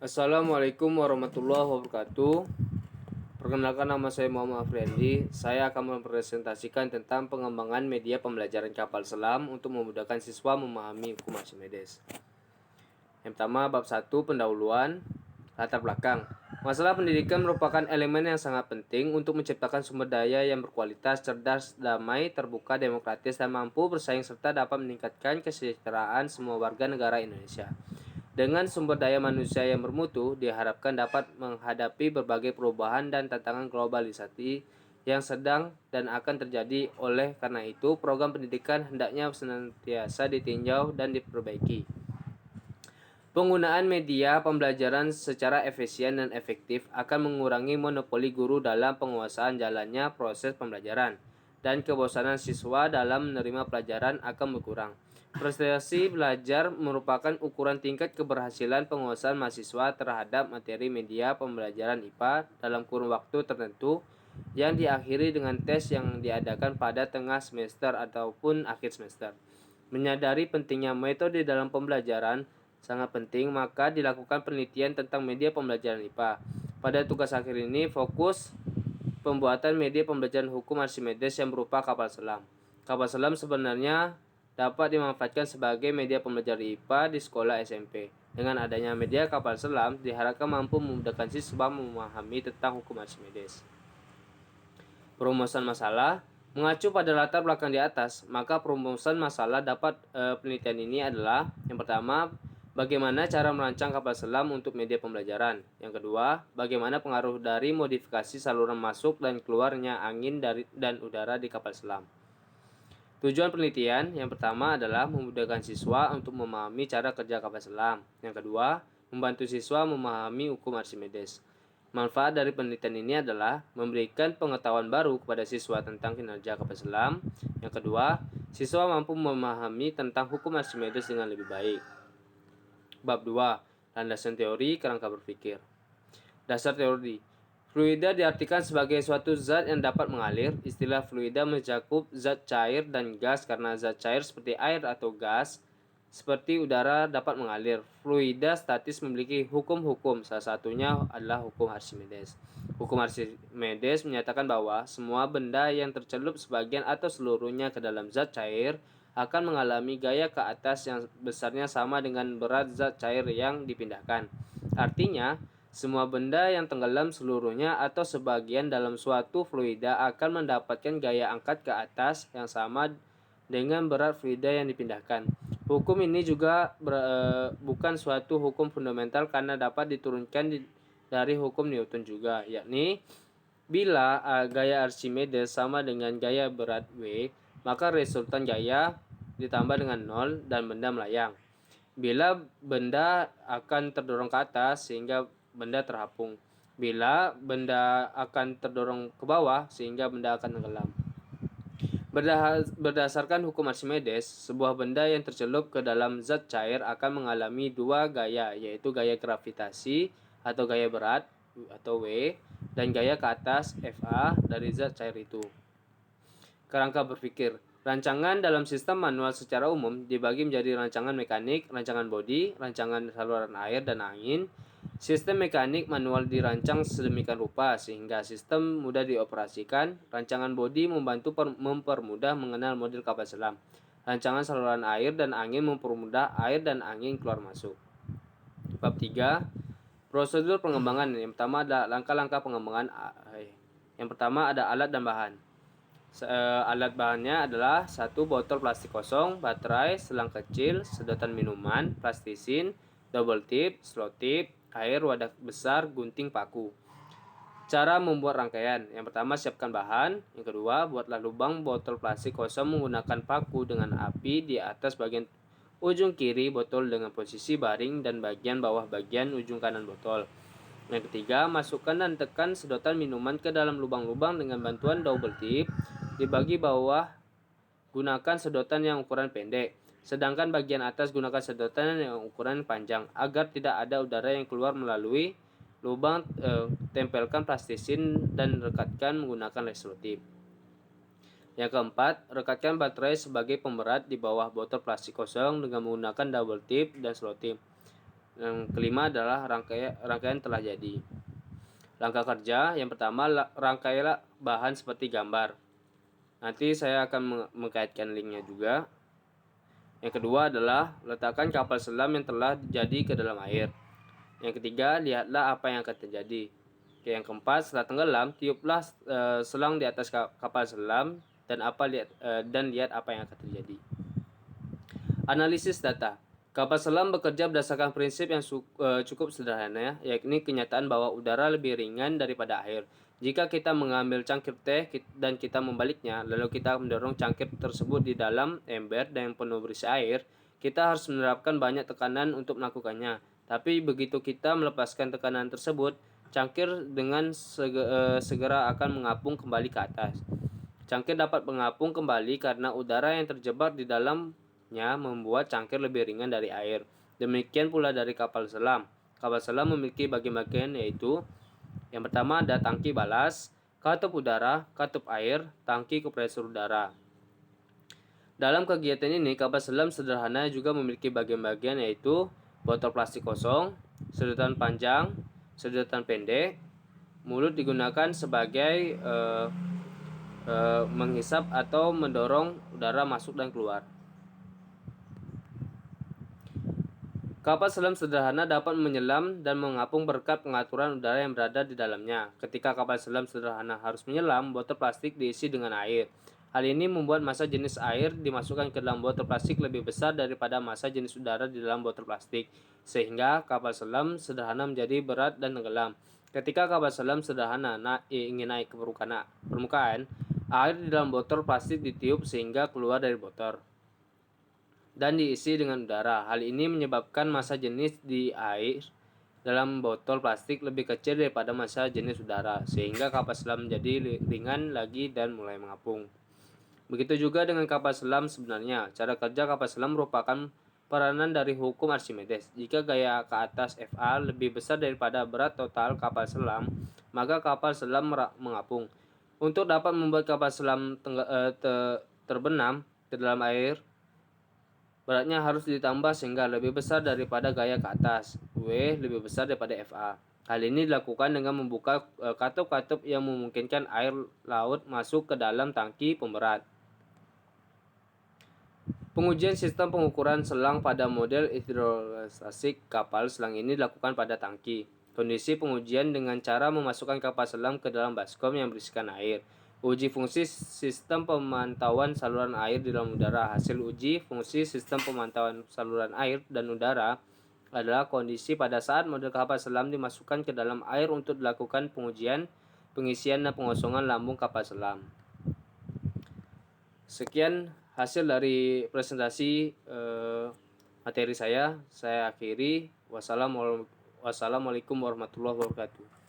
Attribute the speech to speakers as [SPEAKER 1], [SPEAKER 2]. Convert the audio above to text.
[SPEAKER 1] Assalamualaikum warahmatullahi wabarakatuh. Perkenalkan, nama saya Muhammad Afriandi. Saya akan mempresentasikan tentang pengembangan media pembelajaran kapal selam untuk memudahkan siswa memahami hukum Archimedes. Yang pertama, bab 1, pendahuluan. Latar belakang. Masalah pendidikan merupakan elemen yang sangat penting untuk menciptakan sumber daya yang berkualitas, cerdas, damai, terbuka, demokratis, dan mampu bersaing serta dapat meningkatkan kesejahteraan semua warga negara Indonesia. Dengan sumber daya manusia yang bermutu, diharapkan dapat menghadapi berbagai perubahan dan tantangan globalisasi yang sedang dan akan terjadi. Oleh karena itu, program pendidikan hendaknya senantiasa ditinjau dan diperbaiki. Penggunaan media pembelajaran secara efisien dan efektif akan mengurangi monopoli guru dalam penguasaan jalannya proses pembelajaran, dan kebosanan siswa dalam menerima pelajaran akan berkurang. Prestasi belajar merupakan ukuran tingkat keberhasilan penguasaan mahasiswa terhadap materi media pembelajaran IPA dalam kurun waktu tertentu yang diakhiri dengan tes yang diadakan pada tengah semester ataupun akhir semester. Menyadari pentingnya metode dalam pembelajaran sangat penting, maka dilakukan penelitian tentang media pembelajaran IPA. Pada tugas akhir ini fokus pembuatan media pembelajaran hukum Archimedes yang berupa kapal selam. Kapal selam sebenarnya dapat dimanfaatkan sebagai media pembelajaran IPA di sekolah SMP. Dengan adanya media kapal selam, diharapkan mampu memudahkan siswa memahami tentang hukum Archimedes. Perumusan masalah. Mengacu pada latar belakang di atas, maka perumusan masalah dapat penelitian ini adalah: yang pertama, bagaimana cara merancang kapal selam untuk media pembelajaran. Yang kedua, bagaimana pengaruh dari modifikasi saluran masuk dan keluarnya angin dan udara di kapal selam. Tujuan penelitian yang pertama adalah memudahkan siswa untuk memahami cara kerja kapal selam. Yang kedua, membantu siswa memahami hukum Archimedes. Manfaat dari penelitian ini adalah memberikan pengetahuan baru kepada siswa tentang kinerja kapal selam. Yang kedua, siswa mampu memahami tentang hukum Archimedes dengan lebih baik. Bab 2, landasan teori kerangka berpikir. Dasar teori. Fluida diartikan sebagai suatu zat yang dapat mengalir. Istilah fluida mencakup zat cair dan gas karena zat cair seperti air atau gas seperti udara dapat mengalir. Fluida statis memiliki hukum-hukum, salah satunya adalah hukum Archimedes. Hukum Archimedes menyatakan bahwa semua benda yang tercelup sebagian atau seluruhnya ke dalam zat cair akan mengalami gaya ke atas yang besarnya sama dengan berat zat cair yang dipindahkan. Artinya, semua benda yang tenggelam seluruhnya atau sebagian dalam suatu fluida akan mendapatkan gaya angkat ke atas yang sama dengan berat fluida yang dipindahkan. Hukum ini juga bukan suatu hukum fundamental karena dapat diturunkan dari hukum Newton juga, yakni bila gaya Archimedes sama dengan gaya berat V, maka resultan gaya ditambah dengan 0 dan benda melayang. Bila benda akan terdorong ke atas sehingga benda terapung. Bila benda akan terdorong ke bawah sehingga benda akan tenggelam. Berdasarkan hukum Archimedes, sebuah benda yang tercelup ke dalam zat cair akan mengalami dua gaya, yaitu gaya gravitasi atau gaya berat atau W dan gaya ke atas FA dari zat cair itu. Kerangka berpikir. Rancangan dalam sistem manual secara umum dibagi menjadi rancangan mekanik, rancangan bodi, rancangan saluran air dan angin. Sistem mekanik manual dirancang sedemikian rupa sehingga sistem mudah dioperasikan. Rancangan bodi membantu mempermudah mengenal model kapal selam. Rancangan saluran air dan angin mempermudah air dan angin keluar masuk. Bab 3, prosedur pengembangan. Yang pertama ada langkah-langkah pengembangan. Yang pertama ada alat dan bahan. Alat bahannya adalah 1 botol plastik kosong, baterai, selang kecil, sedotan minuman, plastisin, double tip, slow tip, air, wadah besar, gunting, paku. Cara membuat rangkaian. Yang pertama, siapkan bahan. Yang kedua, buatlah lubang botol plastik kosong menggunakan paku dengan api di atas bagian ujung kiri botol dengan posisi baring dan bagian bawah bagian ujung kanan botol. Yang ketiga, masukkan dan tekan sedotan minuman ke dalam lubang-lubang dengan bantuan double tip. Di bagian bawah gunakan sedotan yang ukuran pendek, sedangkan bagian atas gunakan sedotan yang ukuran panjang agar tidak ada udara yang keluar melalui lubang. Tempelkan plastisin dan rekatkan menggunakan laser tip. Yang keempat, rekatkan baterai sebagai pemberat di bawah botol plastik kosong dengan menggunakan double tip dan slow tip. Yang kelima adalah rangkaian telah jadi. Langkah kerja yang pertama, rangkailah bahan seperti gambar. Nanti saya akan mengkaitkan linknya juga. Yang kedua adalah letakkan kapal selam yang telah jadi ke dalam air. Yang ketiga, lihatlah apa yang akan terjadi. Yang keempat, setelah tenggelam, tiuplah selang di atas kapal selam dan lihat apa yang akan terjadi. Analisis data. Kapal selam bekerja berdasarkan prinsip yang cukup sederhana, yakni kenyataan bahwa udara lebih ringan daripada air. Jika kita mengambil cangkir teh dan kita membaliknya, lalu kita mendorong cangkir tersebut di dalam ember yang penuh berisi air, kita harus menerapkan banyak tekanan untuk melakukannya. Tapi begitu kita melepaskan tekanan tersebut, cangkir dengan segera akan mengapung kembali ke atas. Cangkir dapat mengapung kembali karena udara yang terjebak di dalamnya membuat cangkir lebih ringan dari air. Demikian pula dari kapal selam. Kapal selam memiliki bagian-bagian, yaitu yang pertama ada tangki balas, katup udara, katup air, tangki kompresor udara. Dalam kegiatan ini, kapal selam sederhana juga memiliki bagian-bagian, yaitu botol plastik kosong, sedotan panjang, sedotan pendek. Mulut digunakan sebagai menghisap atau mendorong udara masuk dan keluar. Kapal selam sederhana dapat menyelam dan mengapung berkat pengaturan udara yang berada di dalamnya. Ketika kapal selam sederhana harus menyelam, botol plastik diisi dengan air. Hal ini membuat massa jenis air dimasukkan ke dalam botol plastik lebih besar daripada massa jenis udara di dalam botol plastik, sehingga kapal selam sederhana menjadi berat dan tenggelam. Ketika kapal selam sederhana ingin naik ke permukaan, air di dalam botol plastik ditiup sehingga keluar dari botol dan diisi dengan udara. Hal ini menyebabkan massa jenis di air dalam botol plastik lebih kecil daripada massa jenis udara, sehingga kapal selam menjadi ringan lagi dan mulai mengapung. Begitu juga dengan kapal selam sebenarnya. Cara kerja kapal selam merupakan peranan dari hukum Archimedes. Jika gaya ke atas Fa lebih besar daripada berat total kapal selam, maka kapal selam mengapung. Untuk dapat membuat kapal selam terbenam ke dalam air, beratnya harus ditambah sehingga lebih besar daripada gaya ke atas. W lebih besar daripada Fa. Hal ini dilakukan dengan membuka katup-katup yang memungkinkan air laut masuk ke dalam tangki pemberat. Pengujian sistem pengukuran selang pada model hidrostatik kapal selam ini dilakukan pada tangki. Kondisi pengujian dengan cara memasukkan kapal selam ke dalam baskom yang berisikan air. Uji fungsi sistem pemantauan saluran air di dalam udara. Hasil uji fungsi sistem pemantauan saluran air dan udara adalah kondisi pada saat model kapal selam dimasukkan ke dalam air untuk dilakukan pengujian, pengisian, dan pengosongan lambung kapal selam. Sekian hasil dari presentasi materi saya akhiri. Wassalamualaikum warahmatullahi wabarakatuh.